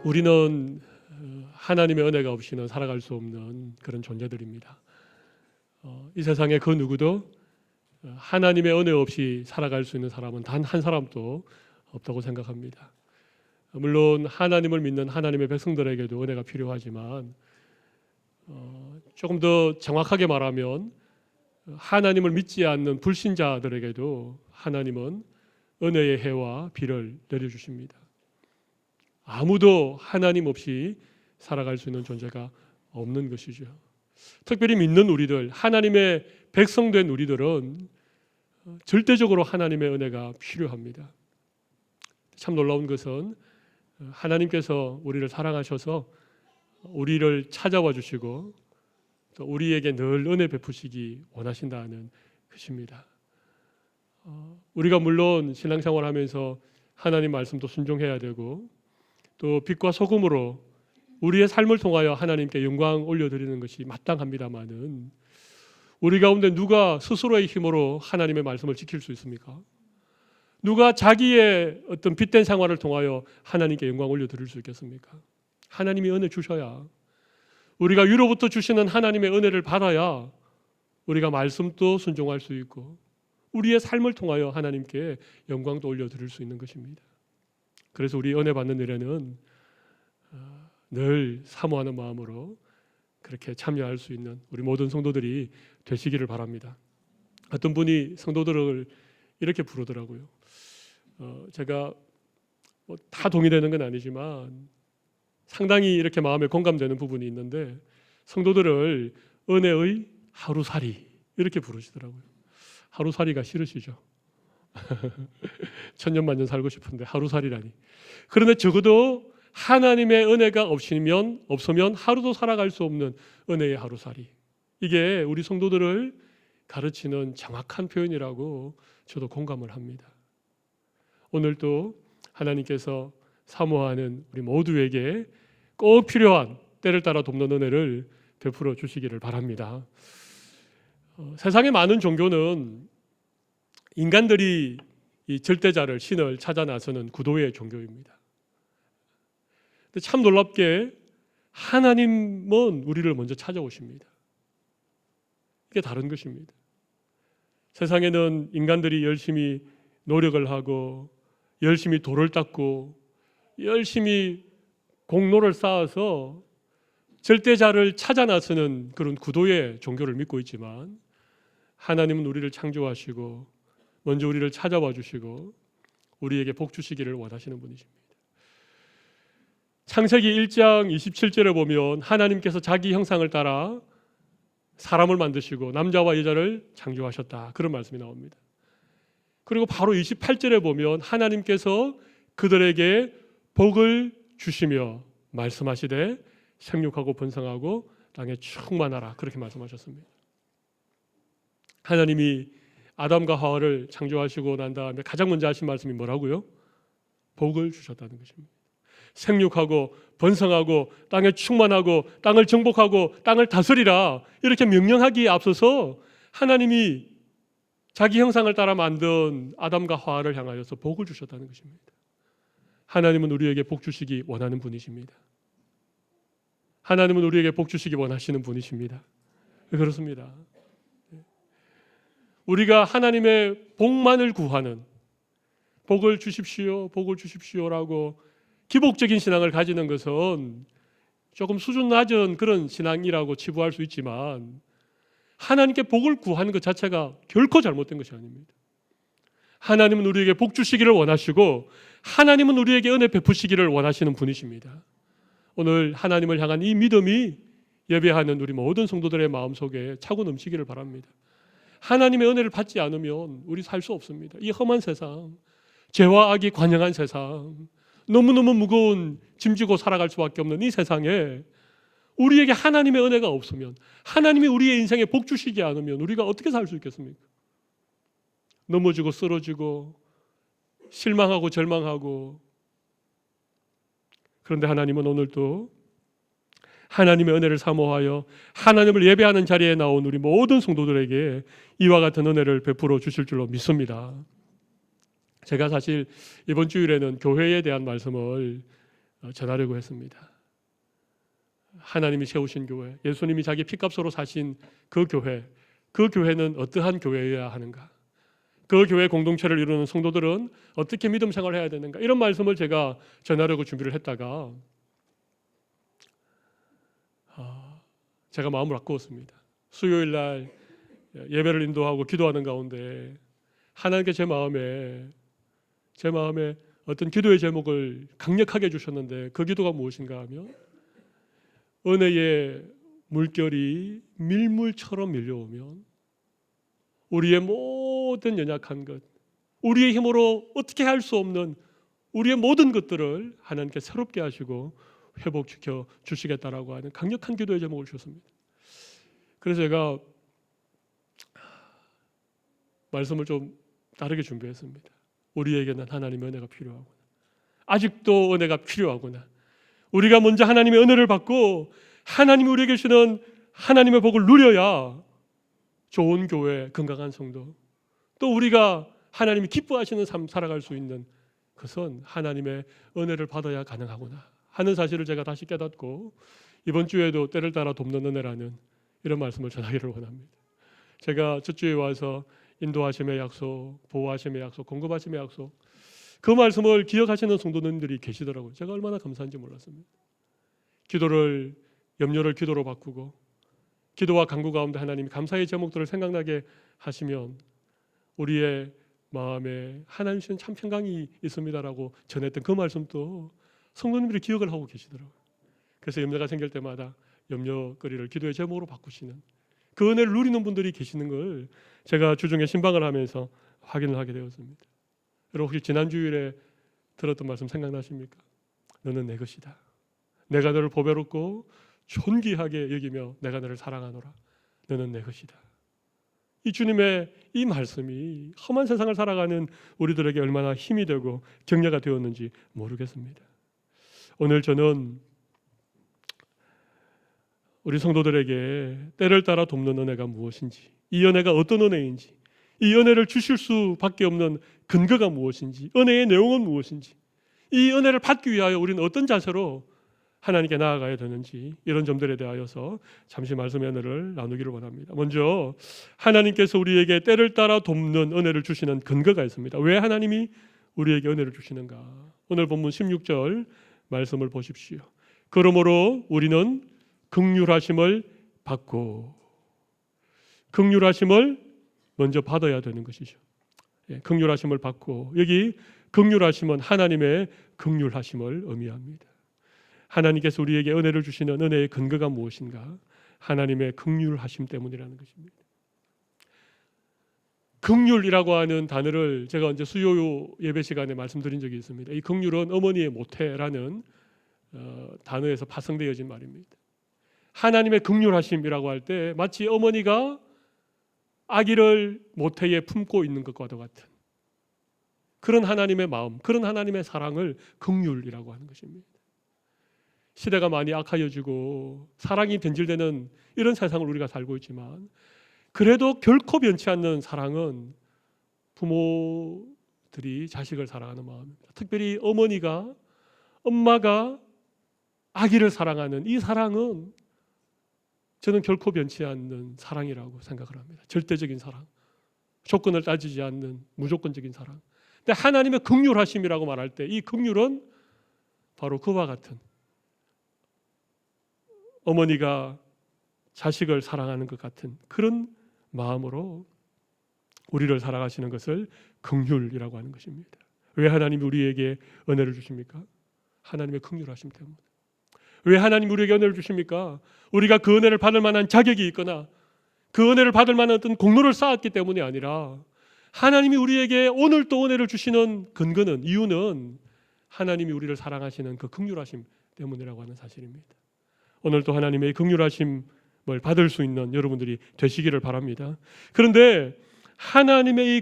우리는 하나님의 은혜가 없이는 살아갈 수 없는 그런 존재들입니다. 이 세상에 그 누구도 하나님의 은혜 없이 살아갈 수 있는 사람은 단 한 사람도 없다고 생각합니다. 물론 하나님을 믿는 하나님의 백성들에게도 은혜가 필요하지만 조금 더 정확하게 말하면 하나님을 믿지 않는 불신자들에게도 하나님은 은혜의 해와 비를 내려주십니다. 아무도 하나님 없이 살아갈 수 있는 존재가 없는 것이죠. 특별히 믿는 우리들, 하나님의 백성된 우리들은 절대적으로 하나님의 은혜가 필요합니다. 참 놀라운 것은 하나님께서 우리를 사랑하셔서 우리를 찾아와 주시고 또 우리에게 늘 은혜 베푸시기 원하신다는 것입니다. 우리가 물론 신앙생활 하면서 하나님 말씀도 순종해야 되고 또 빛과 소금으로 우리의 삶을 통하여 하나님께 영광 올려드리는 것이 마땅합니다마는 우리 가운데 누가 스스로의 힘으로 하나님의 말씀을 지킬 수 있습니까? 누가 자기의 어떤 빛된 생활을 통하여 하나님께 영광 올려드릴 수 있겠습니까? 하나님이 은혜 주셔야, 우리가 위로부터 주시는 하나님의 은혜를 받아야 우리가 말씀도 순종할 수 있고 우리의 삶을 통하여 하나님께 영광도 올려드릴 수 있는 것입니다. 그래서 우리 은혜 받는 일에는 늘 사모하는 마음으로 그렇게 참여할 수 있는 우리 모든 성도들이 되시기를 바랍니다. 어떤 분이 성도들을 이렇게 부르더라고요. 제가 다 동의되는 건 아니지만 상당히 이렇게 마음에 공감되는 부분이 있는데 성도들을 은혜의 하루살이 이렇게 부르시더라고요. 하루살이가 싫으시죠? 천년만년 살고 싶은데 하루살이라니. 그런데 적어도 하나님의 은혜가 없으면 하루도 살아갈 수 없는 은혜의 하루살이. 이게 우리 성도들을 가르치는 정확한 표현이라고 저도 공감을 합니다. 오늘도 하나님께서 사모하는 우리 모두에게 꼭 필요한 때를 따라 돕는 은혜를 베풀어 주시기를 바랍니다. 세상의 많은 종교는 인간들이 이 절대자를, 신을 찾아 나서는 구도의 종교입니다. 근데 참 놀랍게 하나님은 우리를 먼저 찾아오십니다. 이게 다른 것입니다. 세상에는 인간들이 열심히 노력을 하고 열심히 돌을 닦고 열심히 공로를 쌓아서 절대자를 찾아 나서는 그런 구도의 종교를 믿고 있지만 하나님은 우리를 창조하시고 먼저 우리를 찾아와 주시고 우리에게 복 주시기를 원하시는 분이십니다. 창세기 1장 27절에 보면 하나님께서 자기 형상을 따라 사람을 만드시고 남자와 여자를 창조하셨다, 그런 말씀이 나옵니다. 그리고 바로 28절에 보면 하나님께서 그들에게 복을 주시며 말씀하시되 생육하고 번성하고 땅에 충만하라, 그렇게 말씀하셨습니다. 하나님이 아담과 하와를 창조하시고 난 다음에 가장 먼저 하신 말씀이 뭐라고요? 복을 주셨다는 것입니다. 생육하고 번성하고 땅에 충만하고 땅을 정복하고 땅을 다스리라, 이렇게 명령하기에 앞서서 하나님이 자기 형상을 따라 만든 아담과 하와를 향하여서 복을 주셨다는 것입니다. 하나님은 우리에게 복 주시기 원하는 분이십니다. 하나님은 우리에게 복 주시기 원하시는 분이십니다. 그렇습니다. 우리가 하나님의 복만을 구하는, 복을 주십시오, 복을 주십시오라고 기복적인 신앙을 가지는 것은 조금 수준 낮은 그런 신앙이라고 치부할 수 있지만 하나님께 복을 구하는 것 자체가 결코 잘못된 것이 아닙니다. 하나님은 우리에게 복 주시기를 원하시고 하나님은 우리에게 은혜 베푸시기를 원하시는 분이십니다. 오늘 하나님을 향한 이 믿음이 예배하는 우리 모든 성도들의 마음속에 차고 넘치기를 바랍니다. 하나님의 은혜를 받지 않으면 우리 살 수 없습니다. 이 험한 세상, 죄와 악이 관영한 세상, 너무너무 무거운 짐지고 살아갈 수밖에 없는 이 세상에 우리에게 하나님의 은혜가 없으면, 하나님이 우리의 인생에 복 주시지 않으면 우리가 어떻게 살 수 있겠습니까? 넘어지고 쓰러지고 실망하고 절망하고. 그런데 하나님은 오늘도 하나님의 은혜를 사모하여 하나님을 예배하는 자리에 나온 우리 모든 성도들에게 이와 같은 은혜를 베풀어 주실 줄로 믿습니다. 제가 사실 이번 주일에는 교회에 대한 말씀을 전하려고 했습니다. 하나님이 세우신 교회, 예수님이 자기 피값으로 사신 그 교회는 어떠한 교회여야 하는가? 그 교회 공동체를 이루는 성도들은 어떻게 믿음 생활을 해야 되는가? 이런 말씀을 제가 전하려고 준비를 했다가 제가 마음을 바꾸었습니다. 수요일 날 예배를 인도하고 기도하는 가운데 하나님께 제 마음에 어떤 기도의 제목을 강력하게 주셨는데 그 기도가 무엇인가 하면 은혜의 물결이 밀물처럼 밀려오면 우리의 모든 연약한 것, 우리의 힘으로 어떻게 할 수 없는 우리의 모든 것들을 하나님께 새롭게 하시고 회복시켜 주시겠다라고 하는 강력한 기도의 제목을 주셨습니다. 그래서 제가 말씀을 좀 다르게 준비했습니다. 우리에게는 하나님의 은혜가 필요하구나. 아직도 은혜가 필요하구나. 우리가 먼저 하나님의 은혜를 받고 하나님이 우리에게 주시는 하나님의 복을 누려야 좋은 교회, 건강한 성도, 또 우리가 하나님이 기뻐하시는 삶 살아갈 수 있는 것은 하나님의 은혜를 받아야 가능하구나 하는 사실을 제가 다시 깨닫고 이번 주에도 때를 따라 돕는 은혜라는 이런 말씀을 전하기를 원합니다. 제가 첫 주에 와서 인도하심의 약속, 보호하심의 약속, 공급하심의 약속 그 말씀을 기억하시는 성도님들이 계시더라고요. 제가 얼마나 감사한지 몰랐습니다. 염려를 기도로 바꾸고 기도와 간구 가운데 하나님이 감사의 제목들을 생각나게 하시면 우리의 마음에 하나님 주신 참 평강이 있습니다라고 전했던 그 말씀도 성도님들이 기억을 하고 계시더라고요. 그래서 염려가 생길 때마다 염려거리를 기도의 제목으로 바꾸시는 그 은혜를 누리는 분들이 계시는 걸 제가 주중에 신방을 하면서 확인을 하게 되었습니다. 여러분 혹시 지난 주일에 들었던 말씀 생각나십니까? 너는 내 것이다. 내가 너를 보배롭고 존귀하게 여기며 내가 너를 사랑하노라. 너는 내 것이다. 이 주님의 이 말씀이 험한 세상을 살아가는 우리들에게 얼마나 힘이 되고 격려가 되었는지 모르겠습니다. 오늘 저는 우리 성도들에게 때를 따라 돕는 은혜가 무엇인지, 이 은혜가 어떤 은혜인지, 이 은혜를 주실 수밖에 없는 근거가 무엇인지, 은혜의 내용은 무엇인지, 이 은혜를 받기 위하여 우리는 어떤 자세로 하나님께 나아가야 되는지 이런 점들에 대하여서 잠시 말씀의 은혜를 나누기를 원합니다. 먼저 하나님께서 우리에게 때를 따라 돕는 은혜를 주시는 근거가 있습니다. 왜 하나님이 우리에게 은혜를 주시는가? 오늘 본문 16절 말씀을 보십시오. 그러므로 우리는 긍휼하심을 받고, 긍휼하심을 먼저 받아야 되는 것이죠. 긍휼하심을 받고, 여기 긍휼하심은 하나님의 긍휼하심을 의미합니다. 하나님께서 우리에게 은혜를 주시는 은혜의 근거가 무엇인가? 하나님의 긍휼하심 때문이라는 것입니다. 긍휼이라고 하는 단어를 제가 언제 수요 예배 시간에 말씀드린 적이 있습니다. 이 긍휼은 어머니의 모태라는 단어에서 파생되어진 말입니다. 하나님의 긍휼하심이라고 할 때 마치 어머니가 아기를 모태에 품고 있는 것과도 같은 그런 하나님의 마음, 그런 하나님의 사랑을 긍휼이라고 하는 것입니다. 시대가 많이 악하여지고 사랑이 변질되는 이런 세상을 우리가 살고 있지만 그래도 결코 변치 않는 사랑은 부모들이 자식을 사랑하는 마음입니다. 특별히 엄마가 아기를 사랑하는 이 사랑은 저는 결코 변치 않는 사랑이라고 생각을 합니다. 절대적인 사랑, 조건을 따지지 않는 무조건적인 사랑. 근데 하나님의 긍휼하심이라고 말할 때 이 긍휼은 바로 그와 같은 어머니가 자식을 사랑하는 것 같은 그런 마음으로 우리를 사랑하시는 것을 긍휼이라고 하는 것입니다. 왜 하나님이 우리에게 은혜를 주십니까? 하나님의 긍휼하심 때문에. 왜 하나님이 우리에게 은혜를 주십니까? 우리가 그 은혜를 받을 만한 자격이 있거나 그 은혜를 받을 만한 어떤 공로를 쌓았기 때문이 아니라 하나님이 우리에게 오늘 또 은혜를 주시는 근거는, 이유는 하나님이 우리를 사랑하시는 그 긍휼하심 때문이라고 하는 사실입니다. 오늘도 하나님의 긍휼하심을 받을 수 있는 여러분들이 되시기를 바랍니다. 그런데 하나님의 이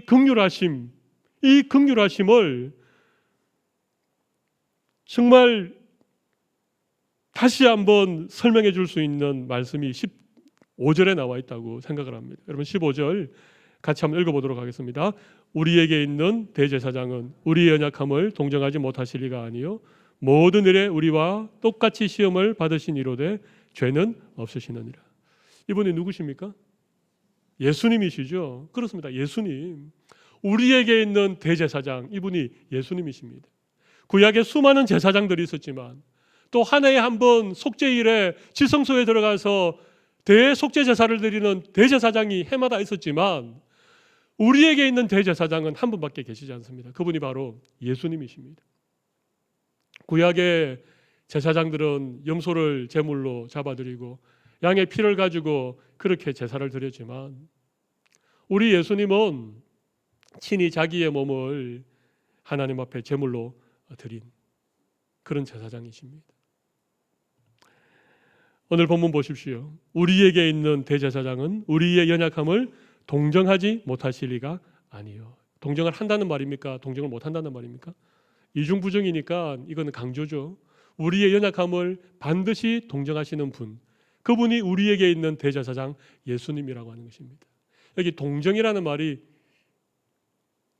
긍휼하심을 정말 다시 한번 설명해 줄 수 있는 말씀이 15절에 나와 있다고 생각을 합니다. 여러분 15절 같이 한번 읽어보도록 하겠습니다. 우리에게 있는 대제사장은 우리의 연약함을 동정하지 못하실 리가 아니요 모든 일에 우리와 똑같이 시험을 받으신 이로되 죄는 없으시느니라. 이분이 누구십니까? 예수님이시죠. 그렇습니다. 예수님. 우리에게 있는 대제사장, 이분이 예수님이십니다. 구약에 수많은 제사장들이 있었지만 또 한 해에 한 번 속죄일에 지성소에 들어가서 대속죄 제사를 드리는 대제사장이 해마다 있었지만 우리에게 있는 대제사장은 한 분밖에 계시지 않습니다. 그분이 바로 예수님이십니다. 구약의 제사장들은 염소를 제물로 잡아드리고 양의 피를 가지고 그렇게 제사를 드렸지만 우리 예수님은 친히 자기의 몸을 하나님 앞에 제물로 드린 그런 제사장이십니다. 오늘 본문 보십시오. 우리에게 있는 대제사장은 우리의 연약함을 동정하지 못하실 리가 아니요. 동정을 한다는 말입니까? 동정을 못한다는 말입니까? 이중부정이니까 이거는 강조죠. 우리의 연약함을 반드시 동정하시는 분, 그분이 우리에게 있는 대제사장 예수님이라고 하는 것입니다. 여기 동정이라는 말이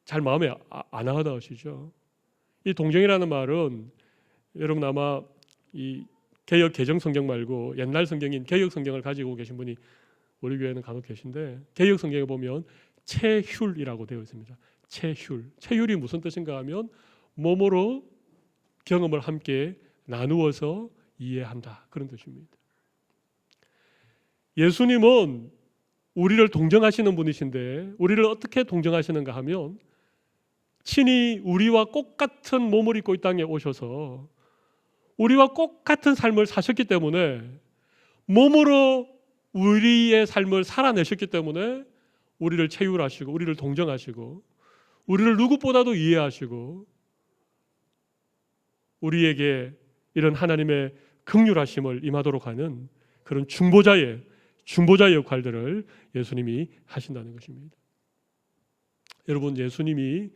잘 마음에 안 와닿으시죠? 이 동정이라는 말은 여러분 아마 이 개역 개정 성경 말고 옛날 성경인 개역 성경을 가지고 계신 분이 우리 교회는 간혹 계신데 개역 성경에 보면 체휼이라고 되어 있습니다. 체휼. 체휼이 무슨 뜻인가 하면 몸으로 경험을 함께 나누어서 이해한다. 그런 뜻입니다. 예수님은 우리를 동정하시는 분이신데 우리를 어떻게 동정하시는가 하면 친히 우리와 똑같은 몸을 입고 이 땅에 오셔서 우리와 똑같은 삶을 사셨기 때문에 몸으로 우리의 삶을 살아내셨기 때문에 우리를 체휼하시고 우리를 동정하시고 우리를 누구보다도 이해하시고 우리에게 이런 하나님의 긍휼하심을 임하도록 하는 그런 중보자의 역할들을 예수님이 하신다는 것입니다. 여러분 예수님이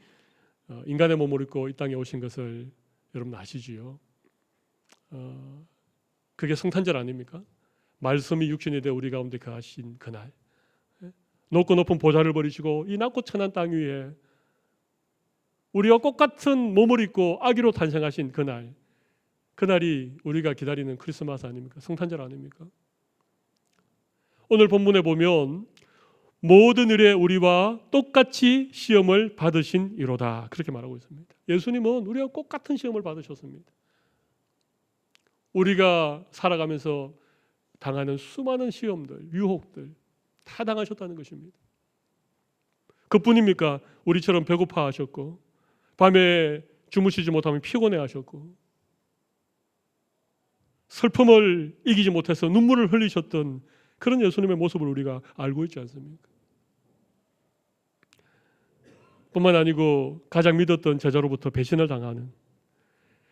인간의 몸을 입고 이 땅에 오신 것을 여러분 아시지요? 그게 성탄절 아닙니까? 말씀이 육신이 되어 우리 가운데 거하신 그날, 높고 높은 보좌를 버리시고 이 낮고 천한 땅 위에 우리와 똑같은 몸을 입고 아기로 탄생하신 그날이 우리가 기다리는 크리스마스 아닙니까? 성탄절 아닙니까? 오늘 본문에 보면 모든 일에 우리와 똑같이 시험을 받으신 이로다 그렇게 말하고 있습니다. 예수님은 우리와 똑같은 시험을 받으셨습니다. 우리가 살아가면서 당하는 수많은 시험들, 유혹들 다 당하셨다는 것입니다. 그뿐입니까? 우리처럼 배고파하셨고 밤에 주무시지 못하면 피곤해하셨고 슬픔을 이기지 못해서 눈물을 흘리셨던 그런 예수님의 모습을 우리가 알고 있지 않습니까? 뿐만 아니고 가장 믿었던 제자로부터 배신을 당하는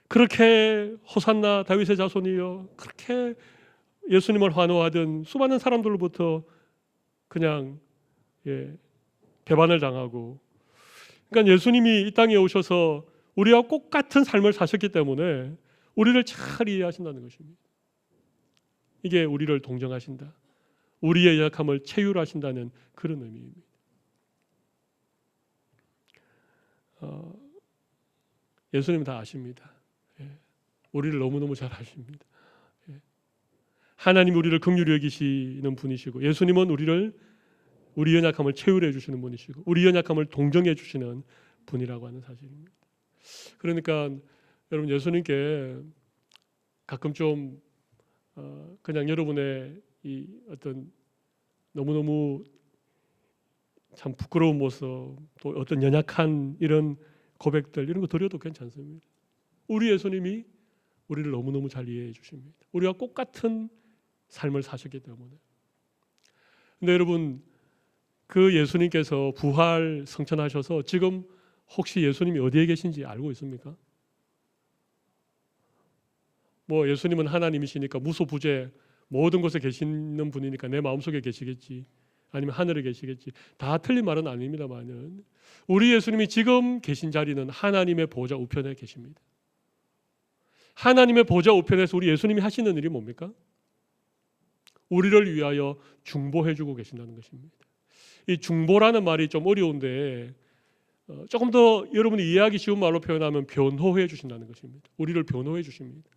그렇게 호산나 다윗의 자손이여 그렇게 예수님을 환호하던 수많은 사람들로부터 그냥 배반을 당하고 그러니까 예수님이 이 땅에 오셔서 우리와 똑같은 삶을 사셨기 때문에 우리를 잘 이해하신다는 것입니다. 이게 우리를 동정하신다. 우리의 약함을 체휼하신다는 그런 의미입니다. 예수님은 다 아십니다. 우리를 너무너무 잘 아십니다. 하나님 우리를 긍휼히 여기시는 분이시고 예수님은 우리 연약함을 체휼해 주시는 분이시고 우리 연약함을 동정해 주시는 분이라고 하는 사실입니다. 그러니까 여러분 예수님께 가끔 좀 그냥 여러분의 이 어떤 너무너무 참 부끄러운 모습 또 어떤 연약한 이런 고백들 이런 거 드려도 괜찮습니다. 우리 예수님이 우리를 너무너무 잘 이해해 주십니다. 우리와 똑같은 삶을 사셨기 때문에. 근데 여러분 그 예수님께서 부활 성천하셔서 지금 혹시 예수님이 어디에 계신지 알고 있습니까? 뭐 예수님은 하나님이시니까 무소부재 모든 곳에 계시는 분이니까 내 마음속에 계시겠지 아니면 하늘에 계시겠지 다 틀린 말은 아닙니다만은 우리 예수님이 지금 계신 자리는 하나님의 보좌 우편에 계십니다. 하나님의 보좌 우편에서 우리 예수님이 하시는 일이 뭡니까? 우리를 위하여 중보해주고 계신다는 것입니다. 이 중보라는 말이 좀 어려운데 조금 더 여러분이 이해하기 쉬운 말로 표현하면 변호해 주신다는 것입니다. 우리를 변호해 주십니다.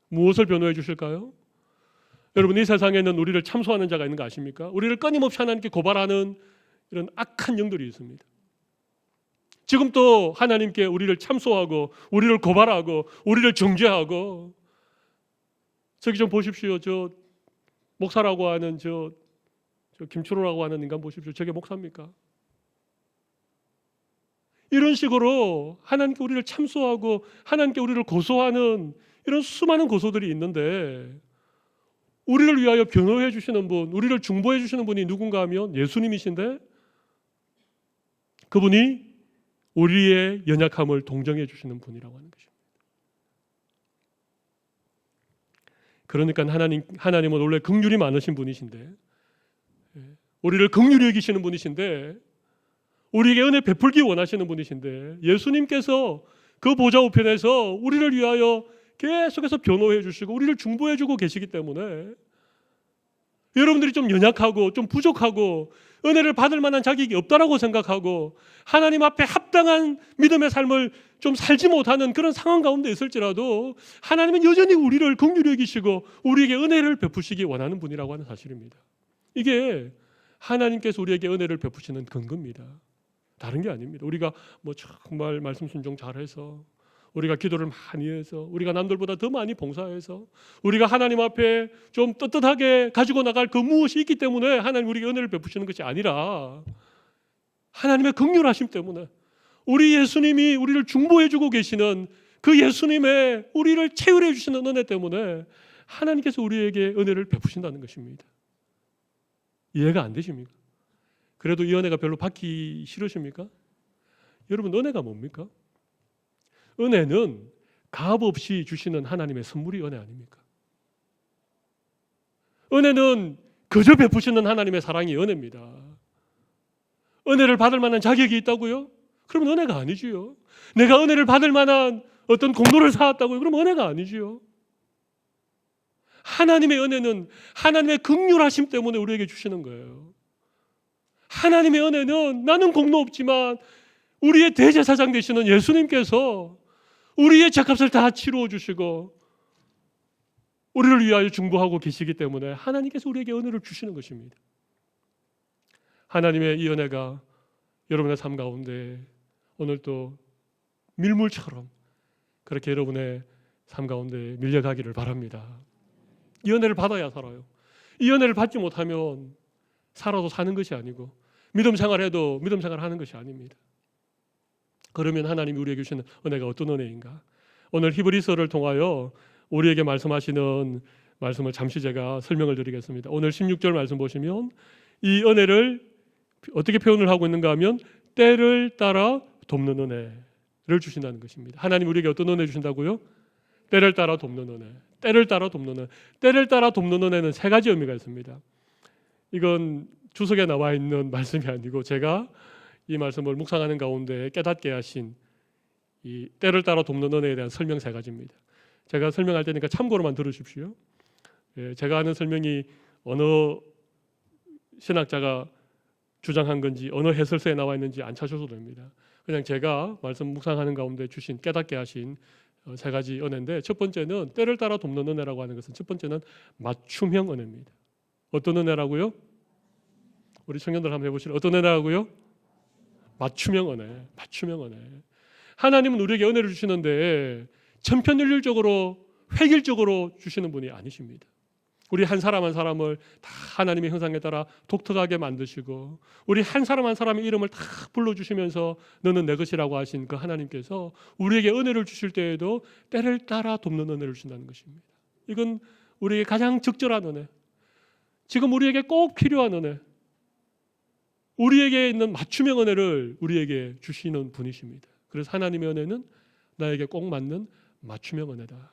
무엇을 변호해 주실까요? 여러분, 이 세상에는 우리를 참소하는 자가 있는 거 아십니까? 우리를 끊임없이 하나님께 고발하는 이런 악한 영들이 있습니다. 지금 또 하나님께 우리를 참소하고 우리를 고발하고 우리를 정죄하고, 저기 좀 보십시오. 저 목사라고 하는 저 김철호라고 하는 인간 보십시오. 저게 목사입니까? 이런 식으로 하나님께 우리를 참소하고 하나님께 우리를 고소하는 이런 수많은 고소들이 있는데, 우리를 위하여 변호해 주시는 분, 우리를 중보해 주시는 분이 누군가 하면 예수님이신데, 그분이 우리의 연약함을 동정해 주시는 분이라고 하는 것입니다. 그러니까 하나님은 원래 긍휼이 많으신 분이신데, 우리를 긍휼히 여기시는 분이신데, 우리에게 은혜 베풀기 원하시는 분이신데, 예수님께서 그 보좌 우편에서 우리를 위하여 계속해서 변호해 주시고 우리를 중보해 주고 계시기 때문에, 여러분들이 좀 연약하고 좀 부족하고 은혜를 받을 만한 자격이 없다라고 생각하고 하나님 앞에 합당한 믿음의 삶을 좀 살지 못하는 그런 상황 가운데 있을지라도, 하나님은 여전히 우리를 긍휼히 여기시고 우리에게 은혜를 베푸시기 원하는 분이라고 하는 사실입니다. 이게 하나님께서 우리에게 은혜를 베푸시는 근거입니다. 다른 게 아닙니다. 우리가 뭐 정말 말씀 순종 잘해서, 우리가 기도를 많이 해서, 우리가 남들보다 더 많이 봉사해서, 우리가 하나님 앞에 좀 떳떳하게 가지고 나갈 그 무엇이 있기 때문에 하나님 우리에게 은혜를 베푸시는 것이 아니라, 하나님의 긍휼하심 때문에, 우리 예수님이 우리를 중보해 주고 계시는 그 예수님의 우리를 체휼해 주시는 은혜 때문에 하나님께서 우리에게 은혜를 베푸신다는 것입니다. 이해가 안 되십니까? 그래도 이 은혜가 별로 받기 싫으십니까? 여러분, 은혜가 뭡니까? 은혜는 값 없이 주시는 하나님의 선물이 은혜 아닙니까? 은혜는 그저 베푸시는 하나님의 사랑이 은혜입니다. 은혜를 받을 만한 자격이 있다고요? 그러면 은혜가 아니지요. 내가 은혜를 받을 만한 어떤 공로를 쌓았다고요? 그러면 은혜가 아니지요. 하나님의 은혜는 하나님의 긍휼하심 때문에 우리에게 주시는 거예요. 하나님의 은혜는 나는 공로 없지만 우리의 대제사장 되시는 예수님께서 우리의 죄값을 다 치루어 주시고 우리를 위하여 중보하고 계시기 때문에 하나님께서 우리에게 은혜를 주시는 것입니다. 하나님의 이 은혜가 여러분의 삶 가운데 오늘 또 밀물처럼 그렇게 여러분의 삶 가운데 밀려가기를 바랍니다. 이 은혜를 받아야 살아요. 이 은혜를 받지 못하면 살아도 사는 것이 아니고 믿음 생활해도 믿음 생활하는 것이 아닙니다. 그러면 하나님이 우리에게 주시는 은혜가 어떤 은혜인가? 오늘 히브리서를 통하여 우리에게 말씀하시는 말씀을 잠시 제가 설명을 드리겠습니다. 오늘 16절 말씀 보시면 이 은혜를 어떻게 표현을 하고 있는가 하면 때를 따라 돕는 은혜를 주신다는 것입니다. 하나님 우리에게 어떤 은혜 주신다고요? 때를 따라 돕는 은혜. 때를 따라 돕는 은혜. 때를 따라 돕는 은혜는 세 가지 의미가 있습니다. 이건 주석에 나와 있는 말씀이 아니고 제가 이 말씀을 묵상하는 가운데 깨닫게 하신 이 때를 따라 돕는 은혜에 대한 설명 세 가지입니다. 제가 설명할 테니까 참고로만 들으십시오. 제가 하는 설명이 어느 신학자가 주장한 건지 어느 해설서에 나와 있는지 안 찾으셔도 됩니다. 그냥 제가 말씀 묵상하는 가운데 주신 깨닫게 하신 세 가지 은혜인데, 첫 번째는 때를 따라 돕는 은혜라고 하는 것은 첫 번째는 맞춤형 은혜입니다. 어떤 은혜라고요? 우리 청년들 한번 해보시죠. 어떤 은혜라고요? 맞춤형 은혜. 맞춤형 은혜. 하나님은 우리에게 은혜를 주시는데 천편일률적으로 획일적으로 주시는 분이 아니십니다. 우리 한 사람 한 사람을 다 하나님의 형상에 따라 독특하게 만드시고 우리 한 사람 한 사람의 이름을 다 불러주시면서 너는 내 것이라고 하신 그 하나님께서 우리에게 은혜를 주실 때에도 때를 따라 돕는 은혜를 주신다는 것입니다. 이건 우리에게 가장 적절한 은혜, 지금 우리에게 꼭 필요한 은혜, 우리에게 있는 맞춤형 은혜를 우리에게 주시는 분이십니다. 그래서 하나님의 은혜는 나에게 꼭 맞는 맞춤형 은혜다.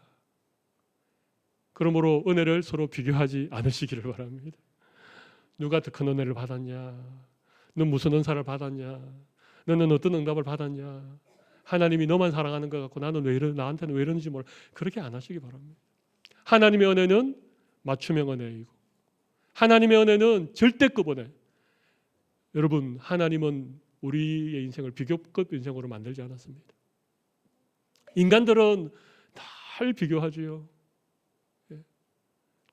그러므로 은혜를 서로 비교하지 않으시기를 바랍니다. 누가 더 큰 은혜를 받았냐? 넌 무슨 은사를 받았냐? 너는 어떤 응답을 받았냐? 하나님이 너만 사랑하는 것 같고 나는 나한테는 왜 이러는지 몰라. 그렇게 안 하시기 바랍니다. 하나님의 은혜는 맞춤형 은혜이고 하나님의 은혜는 절대급 은혜. 여러분, 하나님은 우리의 인생을 비교급 인생으로 만들지 않았습니다. 인간들은 날 비교하지요.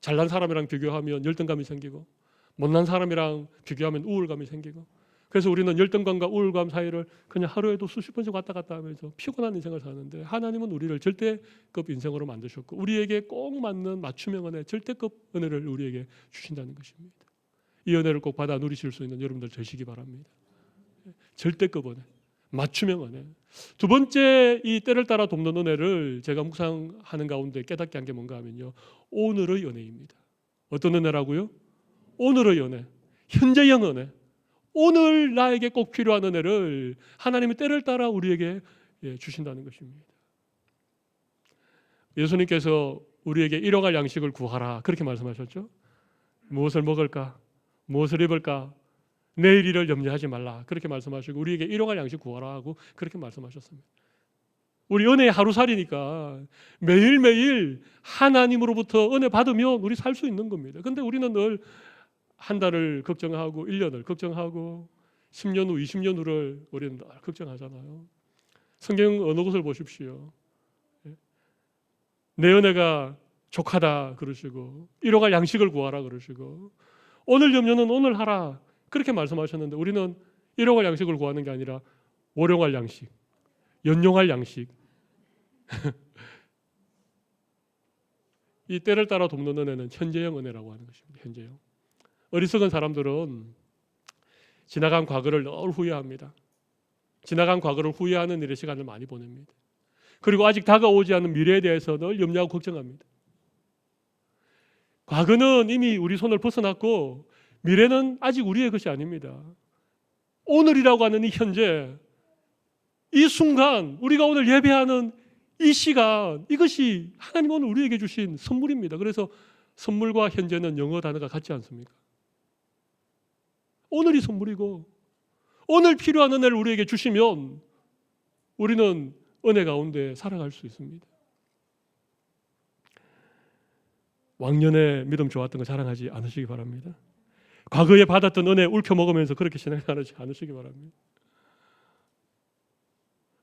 잘난 사람이랑 비교하면 열등감이 생기고 못난 사람이랑 비교하면 우울감이 생기고 그래서 우리는 열등감과 우울감 사이를 그냥 하루에도 수십 번씩 왔다 갔다 하면서 피곤한 인생을 사는데 하나님은 우리를 절대급 인생으로 만드셨고 우리에게 꼭 맞는 맞춤형 은혜, 절대급 은혜를 우리에게 주신다는 것입니다. 이 은혜를 꼭 받아 누리실 수 있는 여러분들 되시기 바랍니다. 절대급 은혜, 맞춤형 은혜. 두 번째 이 때를 따라 돕는 은혜를 제가 묵상하는 가운데 깨닫게 한 게 뭔가 하면요. 오늘의 은혜입니다. 어떤 은혜라고요? 오늘의 은혜, 현재형 은혜. 오늘 나에게 꼭 필요한 은혜를 하나님이 때를 따라 우리에게 주신다는 것입니다. 예수님께서 우리에게 일용할 양식을 구하라 그렇게 말씀하셨죠. 무엇을 먹을까? 무엇을 입을까? 내일 일을 염려하지 말라 그렇게 말씀하시고 우리에게 일용할 양식 구하라 하고 그렇게 말씀하셨습니다. 우리 은혜의 하루살이니까 매일매일 하나님으로부터 은혜 받으면 우리 살 수 있는 겁니다. 그런데 우리는 늘 한 달을 걱정하고 1년을 걱정하고 10년 후 20년 후를 우리는 늘 걱정하잖아요. 성경 어느 곳을 보십시오. 내 은혜가 족하다 그러시고 일용할 양식을 구하라 그러시고 오늘 염려는 오늘 하라 그렇게 말씀하셨는데 우리는 일용할 양식을 구하는 게 아니라 월용할 양식, 연용할 양식. 이 때를 따라 돕는 은혜는 현재형 은혜라고 하는 것입니다. 현재형. 어리석은 사람들은 지나간 과거를 늘 후회합니다. 지나간 과거를 후회하는 일에 시간을 많이 보냅니다. 그리고 아직 다가오지 않은 미래에 대해서 늘 염려하고 걱정합니다. 과거는 이미 우리 손을 벗어났고 미래는 아직 우리의 것이 아닙니다. 오늘이라고 하는 이 현재, 이 순간, 우리가 오늘 예배하는 이 시간, 이것이 하나님 오늘 우리에게 주신 선물입니다. 그래서 선물과 현재는 영어 단어가 같지 않습니까? 오늘이 선물이고 오늘 필요한 은혜를 우리에게 주시면 우리는 은혜 가운데 살아갈 수 있습니다. 왕년에 믿음 좋았던 거 자랑하지 않으시기 바랍니다. 과거에 받았던 은혜 울켜 먹으면서 그렇게 생각하지 않으시기 바랍니다.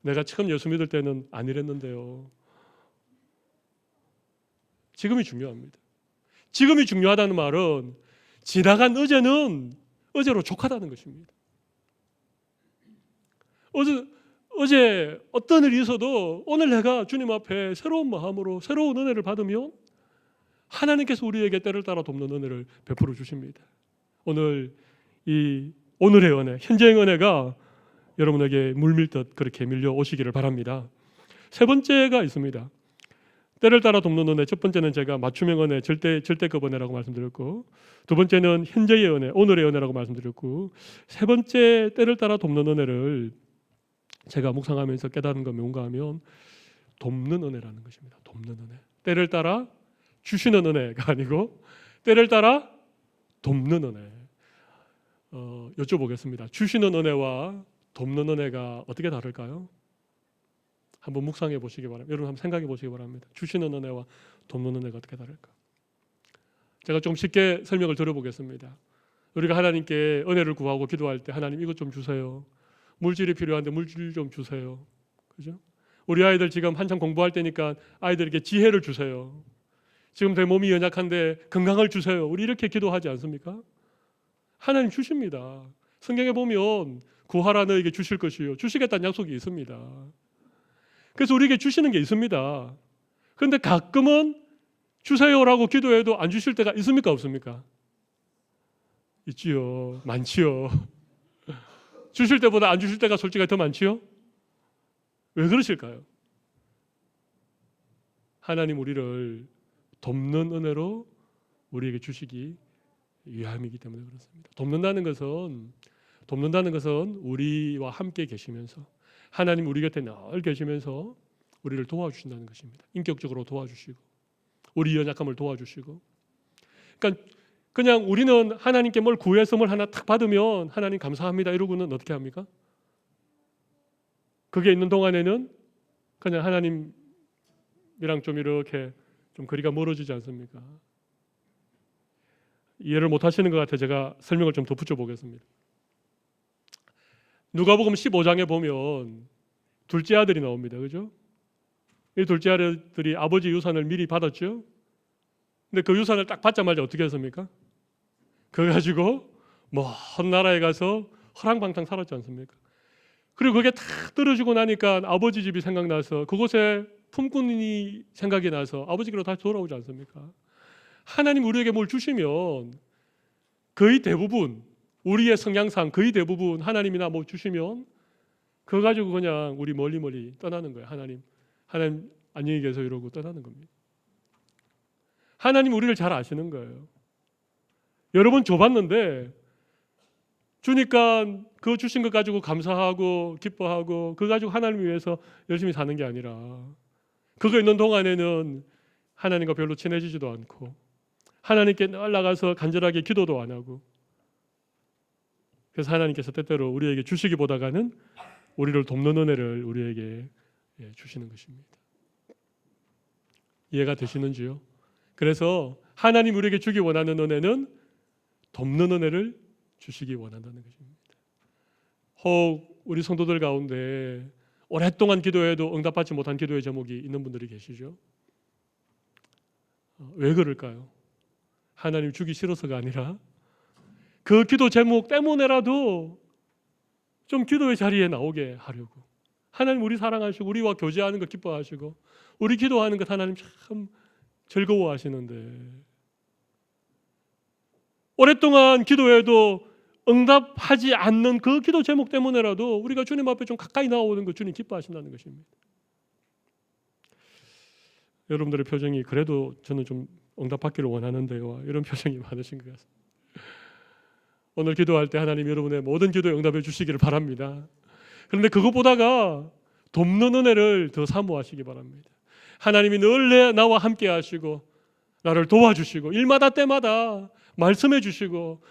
내가 처음 예수 믿을 때는 안 이랬는데요. 지금이 중요합니다. 지금이 중요하다는 말은 지나간 어제는 어제로 족하다는 것입니다. 어제 어떤 일이 있어도 오늘 내가 주님 앞에 새로운 마음으로 새로운 은혜를 받으면 하나님께서 우리에게 때를 따라 돕는 은혜를 베풀어 주십니다. 오늘 이 오늘의 은혜, 현재의 은혜가 여러분에게 물밀듯 그렇게 밀려오시기를 바랍니다. 세 번째가 있습니다. 때를 따라 돕는 은혜. 첫 번째는 제가 맞춤형 은혜, 절대급 은혜라고 말씀드렸고, 두 번째는 현재의 은혜, 오늘의 은혜라고 말씀드렸고, 세 번째 때를 따라 돕는 은혜를 제가 묵상하면서 깨닫는 건 뭔가 하면 돕는 은혜라는 것입니다. 돕는 은혜. 때를 따라 주시는 은혜가 아니고 때를 따라 돕는 은혜. 여쭤보겠습니다. 주시는 은혜와 돕는 은혜가 어떻게 다를까요? 한번 묵상해 보시기 바랍니다. 여러분 한번 생각해 보시기 바랍니다. 주시는 은혜와 돕는 은혜가 어떻게 다를까? 제가 좀 쉽게 설명을 드려보겠습니다. 우리가 하나님께 은혜를 구하고 기도할 때 하나님 이것 좀 주세요. 물질이 필요한데 물질 좀 주세요. 그죠? 우리 아이들 지금 한참 공부할 때니까 아이들에게 지혜를 주세요. 지금 내 몸이 연약한데 건강을 주세요. 우리 이렇게 기도하지 않습니까? 하나님 주십니다. 성경에 보면 구하라 너에게 주실 것이요 주시겠다는 약속이 있습니다. 그래서 우리에게 주시는 게 있습니다. 그런데 가끔은 주세요라고 기도해도 안 주실 때가 있습니까? 없습니까? 있지요. 많지요. 주실 때보다 안 주실 때가 솔직히 더 많지요? 왜 그러실까요? 하나님 우리를 돕는 은혜로 우리에게 주시기 위함이기 때문에 그렇습니다. 돕는다는 것은 우리와 함께 계시면서 하나님 우리 곁에 늘 계시면서 우리를 도와주신다는 것입니다. 인격적으로 도와주시고 우리 연약함을 도와주시고 그러니까 그냥 우리는 하나님께 뭘 구해서 뭘 하나 탁 받으면 하나님 감사합니다 이러고는 어떻게 합니까? 그게 있는 동안에는 그냥 하나님이랑 좀 이렇게 좀 거리가 멀어지지 않습니까? 이해를 못 하시는 것 같아 제가 설명을 좀 덧붙여 보겠습니다. 누가복음 15장에 보면 둘째 아들이 나옵니다. 그죠? 이 둘째 아들이 아버지 유산을 미리 받았죠. 근데 그 유산을 딱 받자마자 어떻게 했습니까? 그거 가지고 먼 나라에 가서 허랑방탕 살았지 않습니까? 그리고 그게 다 떨어지고 나니까 아버지 집이 생각나서 그곳에 품꾼이 생각이 나서 아버지께로 다시 돌아오지 않습니까? 하나님 우리에게 뭘 주시면 거의 대부분 우리의 성향상 거의 대부분 하나님이나 뭐 주시면 그거 가지고 그냥 우리 멀리 떠나는 거예요. 하나님 안녕히 계세요 이러고 떠나는 겁니다. 하나님 우리를 잘 아시는 거예요. 여러 번 줘봤는데 주니까 그 주신 것 가지고 감사하고 기뻐하고 그거 가지고 하나님을 위해서 열심히 사는 게 아니라 그거 있는 동안에는 하나님과 별로 친해지지도 않고 하나님께 늘 나가서 간절하게 기도도 안 하고 그래서 하나님께서 때때로 우리에게 주시기보다는 우리를 돕는 은혜를 우리에게 주시는 것입니다. 이해가 되시는지요? 그래서 하나님 우리에게 주기 원하는 은혜는 돕는 은혜를 주시기 원한다는 것입니다. 혹 우리 성도들 가운데 오랫동안 기도해도 응답받지 못한 기도의 제목이 있는 분들이 계시죠? 왜 그럴까요? 하나님 주기 싫어서가 아니라 그 기도 제목 때문에라도 좀 기도의 자리에 나오게 하려고 하나님 우리 사랑하시고 우리와 교제하는 것 기뻐하시고 우리 기도하는 것 하나님 참 즐거워하시는데 오랫동안 기도해도 응답하지 않는 그 기도 제목 때문에라도 우리가 주님 앞에 좀 가까이 나오는 것 주님 기뻐하신다는 것입니다. 여러분들의 표정이 그래도 저는 좀 응답받기를 원하는데요 이런 표정이 많으신 것 같습니다. 오늘 기도할 때 하나님 여러분의 모든 기도에 응답해 주시기를 바랍니다. 그런데 그것보다가 돕는 은혜를 더 사모하시기 바랍니다. 하나님이 늘 나와 함께 하시고 나를 도와주시고 일마다 때마다 말씀해 주시고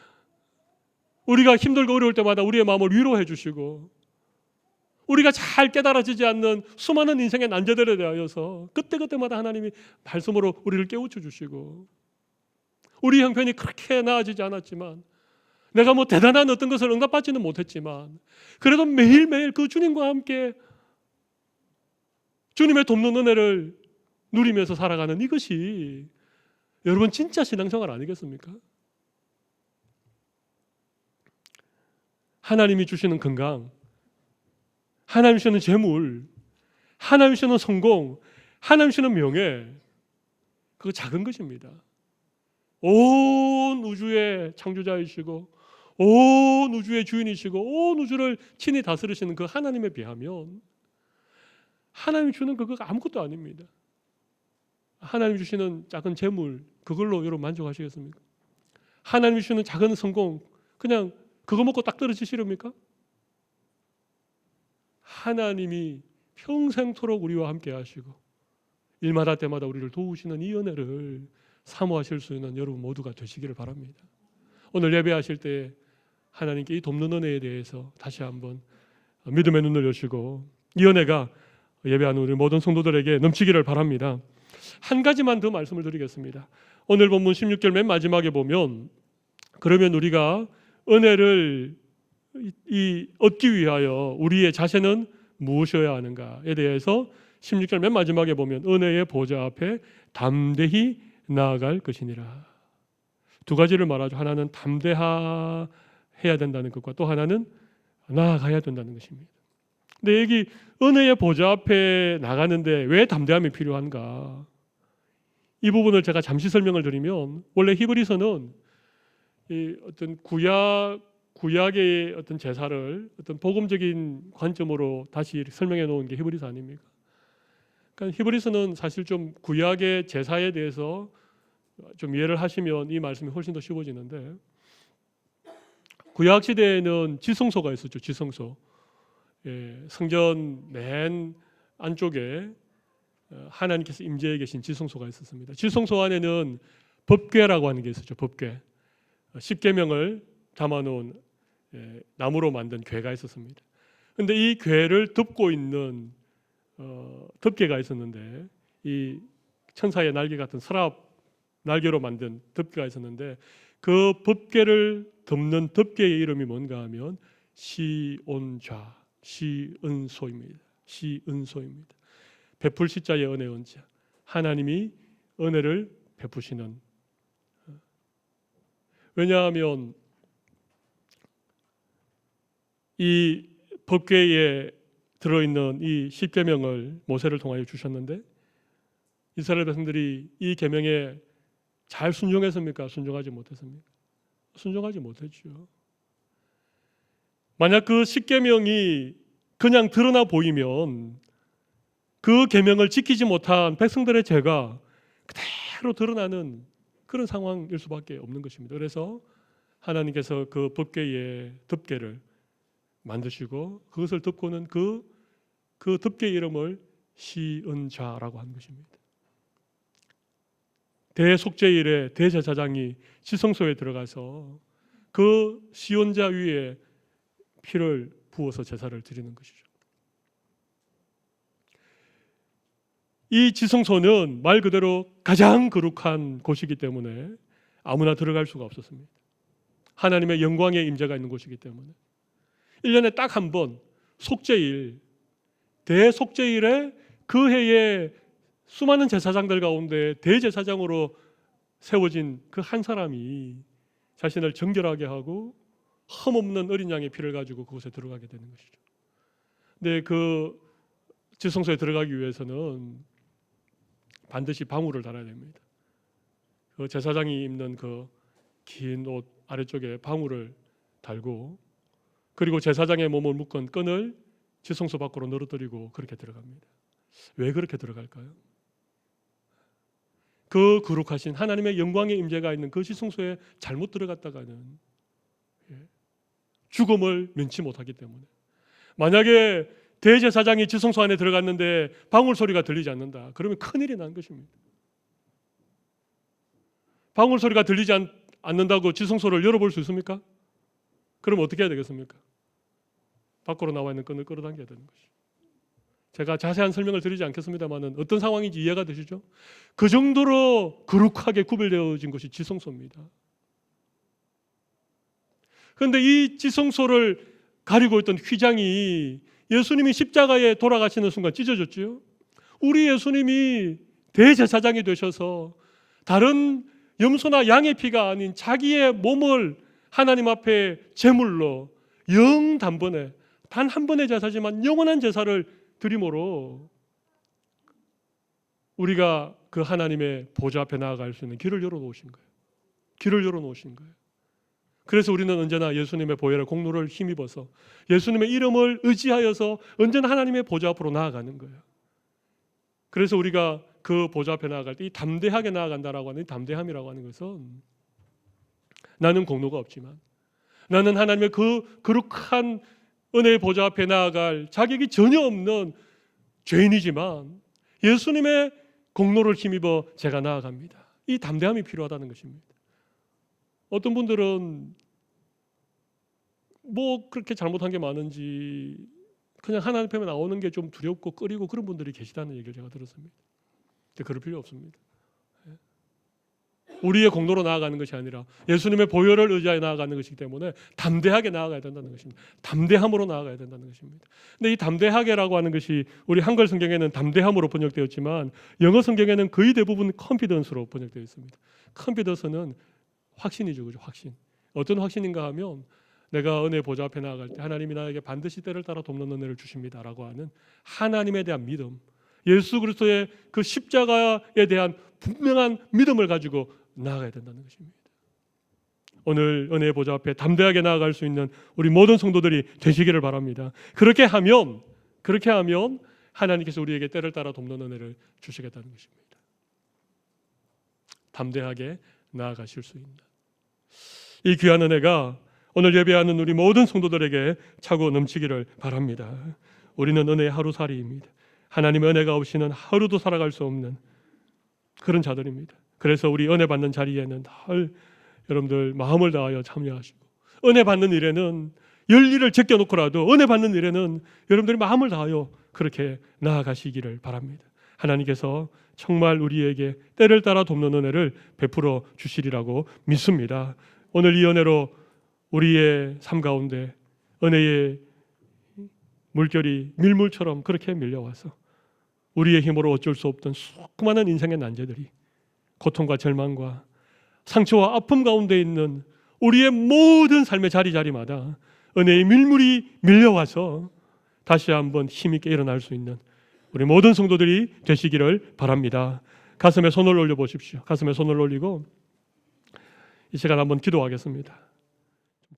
우리가 힘들고 어려울 때마다 우리의 마음을 위로해 주시고 우리가 잘 깨달아지지 않는 수많은 인생의 난제들에 대하여서 그때그때마다 하나님이 말씀으로 우리를 깨우쳐 주시고 우리 형편이 그렇게 나아지지 않았지만 내가 뭐 대단한 어떤 것을 응답받지는 못했지만 그래도 매일매일 그 주님과 함께 주님의 돕는 은혜를 누리면서 살아가는 이것이 여러분 진짜 신앙생활 아니겠습니까? 하나님이 주시는 건강, 하나님이 주시는 재물, 하나님이 주시는 성공, 하나님이 주시는 명예 그거 작은 것입니다. 온 우주의 창조자이시고 온 우주의 주인이시고 온 우주를 친히 다스리시는 그 하나님에 비하면 하나님이 주는 그거가 아무것도 아닙니다. 하나님이 주시는 작은 재물 그걸로 여러분 만족하시겠습니까? 하나님이 주시는 작은 성공 그냥 그거 먹고 딱 떨어지시렵니까? 하나님이 평생토록 우리와 함께 하시고 일마다 때마다 우리를 도우시는 이 은혜를 사모하실 수 있는 여러분 모두가 되시기를 바랍니다. 오늘 예배하실 때 하나님께 이 돕는 은혜에 대해서 다시 한번 믿음의 눈을 여시고 이 은혜가 예배하는 우리 모든 성도들에게 넘치기를 바랍니다. 한 가지만 더 말씀을 드리겠습니다. 오늘 본문 16절 맨 마지막에 보면 그러면 우리가 은혜를 얻기 위하여 우리의 자세는 무엇이어야 하는가에 대해서 16절 맨 마지막에 보면 은혜의 보좌 앞에 담대히 나아갈 것이니라. 두 가지를 말하죠. 하나는 담대해야 된다는 것과 또 하나는 나아가야 된다는 것입니다. 근데 여기 은혜의 보좌 앞에 나가는데 왜 담대함이 필요한가? 이 부분을 제가 잠시 설명을 드리면 원래 히브리서는 이 어떤 구약의 어떤 제사를 어떤 복음적인 관점으로 다시 설명해 놓은 게 히브리서 아닙니까? 그러니까 히브리서는 사실 좀 구약의 제사에 대해서 좀 이해를 하시면 이 말씀이 훨씬 더 쉬워지는데 구약 시대에는 지성소가 있었죠. 지성소. 성전 맨 안쪽에 하나님께서 임재해 계신 지성소가 있었습니다. 지성소 안에는 법궤라고 하는 게 있었죠. 법궤. 십계명을 담아놓은 나무로 만든 궤가 있었습니다. 근데 이 궤를 덮고 있는 덮개가 있었는데, 이 천사의 날개 같은 서랍 날개로 만든 덮개가 있었는데, 그 덮개를 덮는 덮개의 이름이 뭔가 하면 시온좌, 시은소입니다. 시은소입니다. 베풀 시자의 은혜 은자, 하나님이 은혜를 베푸시는. 왜냐하면 이 법궤에 들어있는 이 십계명을 모세를 통하여 주셨는데, 이스라엘 백성들이 이 계명에 잘 순종했습니까? 순종하지 못했습니까? 순종하지 못했죠. 만약 그 십계명이 그냥 드러나 보이면 그 계명을 지키지 못한 백성들의 죄가 그대로 드러나는 그런 상황일 수밖에 없는 것입니다. 그래서 하나님께서 그 법궤의 덮개를 만드시고 그것을 덮고는 그 덮개의 이름을 시은좌라고 하는 것입니다. 대속죄일에 대제사장이 지성소에 들어가서 그 시온자 위에 피를 부어서 제사를 드리는 것이죠. 이 지성소는 말 그대로 가장 거룩한 곳이기 때문에 아무나 들어갈 수가 없었습니다. 하나님의 영광의 임재가 있는 곳이기 때문에 1년에 딱 한 번 속죄일, 대속죄일에 그 해에 수많은 제사장들 가운데 대제사장으로 세워진 그 한 사람이 자신을 정결하게 하고 흠없는 어린 양의 피를 가지고 그곳에 들어가게 되는 것이죠. 근데 그 지성소에 들어가기 위해서는 반드시 방울을 달아야 됩니다. 그 제사장이 입는 그 긴 옷 아래쪽에 방울을 달고, 그리고 제사장의 몸을 묶은 끈을 지성소 밖으로 늘어뜨리고 그렇게 들어갑니다. 왜 그렇게 들어갈까요? 그 거룩하신 하나님의 영광의 임재가 있는 그 지성소에 잘못 들어갔다가는 죽음을 면치 못하기 때문에. 만약에 대제사장이 지성소 안에 들어갔는데 방울 소리가 들리지 않는다, 그러면 큰일이 난 것입니다. 방울 소리가 들리지 않는다고 지성소를 열어볼 수 있습니까? 그럼 어떻게 해야 되겠습니까? 밖으로 나와 있는 끈을 끌어당겨야 되는 것이죠. 제가 자세한 설명을 드리지 않겠습니다만 어떤 상황인지 이해가 되시죠? 그 정도로 거룩하게 구별되어진 것이 지성소입니다. 그런데 이 지성소를 가리고 있던 휘장이 예수님이 십자가에 돌아가시는 순간 찢어졌죠. 우리 예수님이 대제사장이 되셔서 다른 염소나 양의 피가 아닌 자기의 몸을 하나님 앞에 제물로 영단번에 단 한 번의 제사지만 영원한 제사를 드림으로 우리가 그 하나님의 보좌 앞에 나아갈 수 있는 길을 열어놓으신 거예요. 길을 열어놓으신 거예요. 그래서 우리는 언제나 예수님의 보혈의 공로를 힘입어서 예수님의 이름을 의지하여서 언제나 하나님의 보좌 앞으로 나아가는 거예요. 그래서 우리가 그 보좌 앞에 나아갈 때 이 담대하게 나아간다라고 하는 이 담대함이라고 하는 것은, 나는 공로가 없지만 나는 하나님의 그 거룩한 은혜의 보좌 앞에 나아갈 자격이 전혀 없는 죄인이지만 예수님의 공로를 힘입어 제가 나아갑니다. 이 담대함이 필요하다는 것입니다. 어떤 분들은 뭐 그렇게 잘못한 게 많은지 그냥 하나님 앞에 나오는 게 좀 두렵고 꺼리고 그런 분들이 계시다는 얘기를 제가 들었습니다. 근데 그럴 필요 없습니다. 우리의 공로로 나아가는 것이 아니라 예수님의 보혈을 의지하여 나아가는 것이기 때문에 담대하게 나아가야 된다는 것입니다. 담대함으로 나아가야 된다는 것입니다. 근데 이 담대하게라고 하는 것이 우리 한글 성경에는 담대함으로 번역되었지만 영어 성경에는 거의 대부분 컨피던스로 번역되어 있습니다. 컨피던스는 확신이죠, 그죠? 확신. 어떤 확신인가 하면 내가 은혜 보좌 앞에 나아갈 때 하나님이 나에게 반드시 때를 따라 돕는 은혜를 주십니다라고 하는 하나님에 대한 믿음, 예수 그리스도의 그 십자가에 대한 분명한 믿음을 가지고 나아가야 된다는 것입니다. 오늘 은혜의 보좌 앞에 담대하게 나아갈 수 있는 우리 모든 성도들이 되시기를 바랍니다. 그렇게 하면 하나님께서 우리에게 때를 따라 돕는 은혜를 주시겠다는 것입니다. 담대하게 나아가실 수 있는 이 귀한 은혜가 오늘 예배하는 우리 모든 성도들에게 차고 넘치기를 바랍니다. 우리는 은혜의 하루살이입니다. 하나님의 은혜가 없이는 하루도 살아갈 수 없는 그런 자들입니다. 그래서 우리 은혜 받는 자리에는 늘 여러분들 마음을 다하여 참여하시고, 은혜 받는 일에는 열일을 제껴놓고라도 은혜 받는 일에는 여러분들이 마음을 다하여 그렇게 나아가시기를 바랍니다. 하나님께서 정말 우리에게 때를 따라 돕는 은혜를 베풀어 주시리라고 믿습니다. 오늘 이 은혜로 우리의 삶 가운데 은혜의 물결이 밀물처럼 그렇게 밀려와서 우리의 힘으로 어쩔 수 없던 수많은 인생의 난제들이 고통과 절망과 상처와 아픔 가운데 있는 우리의 모든 삶의 자리자리마다 은혜의 밀물이 밀려와서 다시 한번 힘있게 일어날 수 있는 우리 모든 성도들이 되시기를 바랍니다. 가슴에 손을 올려 보십시오. 가슴에 손을 올리고 이 시간 한번 기도하겠습니다.